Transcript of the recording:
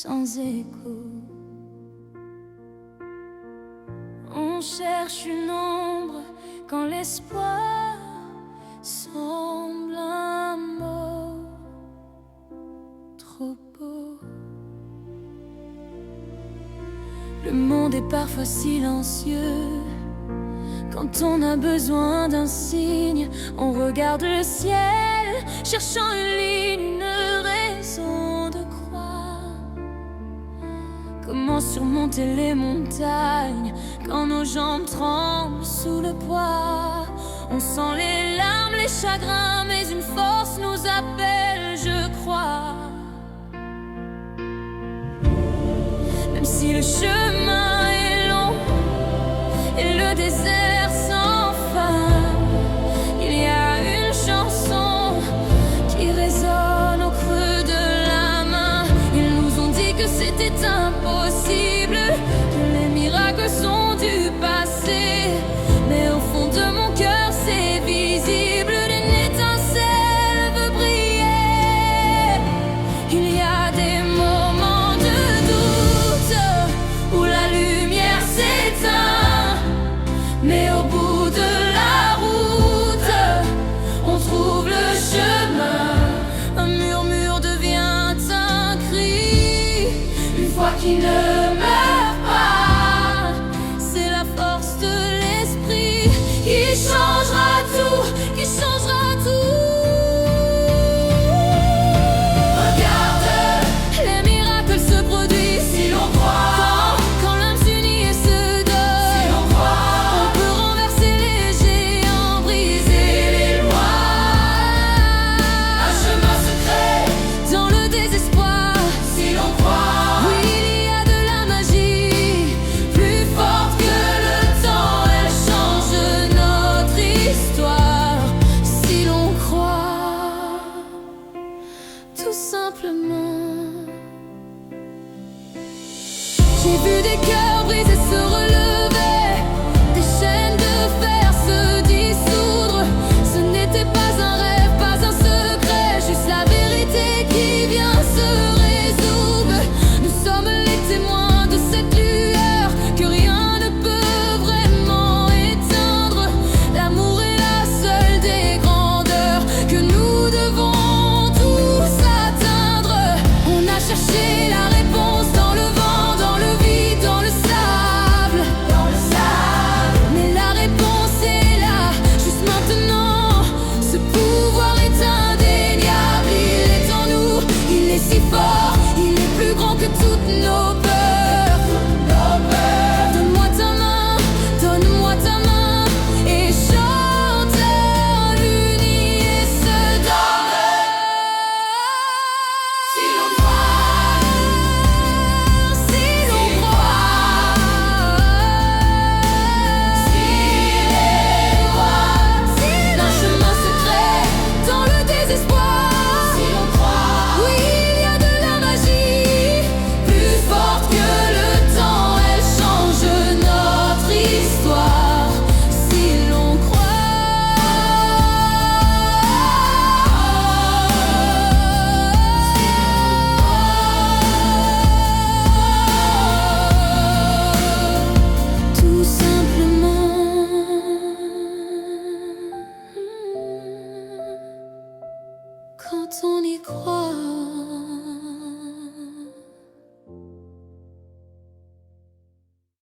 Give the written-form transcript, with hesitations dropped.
sans écho. On cherche une ombre quand l'espoir semble un mot trop beau. Le monde est parfois silencieux. Quand on a besoin d'un signe, on regarde le ciel, cherchant une ligne, une raison de croire. Comment surmonter les montagnes quand nos jambes tremblent sous le poids? On sent les larmes, les chagrins, mais une force nous appelle, je crois. Même si le chemin est long et le désert sans fin, il y a une chanson qui résonne au creux de la main. Ils nous ont dit que c'était impossible, que les miracles sont du passé, mais au fond de mon cœur c'est visible. Une étincelle veut briller. Il y a des moments de doute où la lumière s'éteint, mais au bout de la route, on trouve le chemin. Un murmure devient un cri, une foi qui ne meurt pas. C'est la force de l'esprit qui changera tout, qui changera tout. Regarde, les miracles se produisent si l'on croit. Quand l'âme s'unit et se donne, si l'on croit, on peut renverser les géants, briser les lois. Un chemin secret dans le désespoir, si l'on croit. Oui, il y a de la magie, plus forte que le temps. Elle change notre histoire, si l'on croit. Tout simplement. J'ai vu des cœurs brisés se relever, des chaînes de fer se dissoudre. Ce n'était pas un rêve, pas un secret, juste la vérité qui vient se résoudre. Nous sommes les témoins de cette lueur que rien ne peut vraiment éteindre. L'amour est la seule des grandeurs que nous devons tous atteindre. On a cherché la réponse dans le vent, dans le vide, dans le sable, mais la réponse est là, juste maintenant. Ce pouvoir est indéniable, il est en nous, il est si fort, il est plus grand que toutes nos peurs. Donne-moi ta main, et chantons l'unis et se donne. Si l'on croit, si l'on croit, s'il est droit, d'un chemin secret dans le désespoir, si l'on croit. Oui, il y a de la magie, plus forte que le temps. Elle change notre histoire, si l'on croit. Tout simplement. Quand on y croit.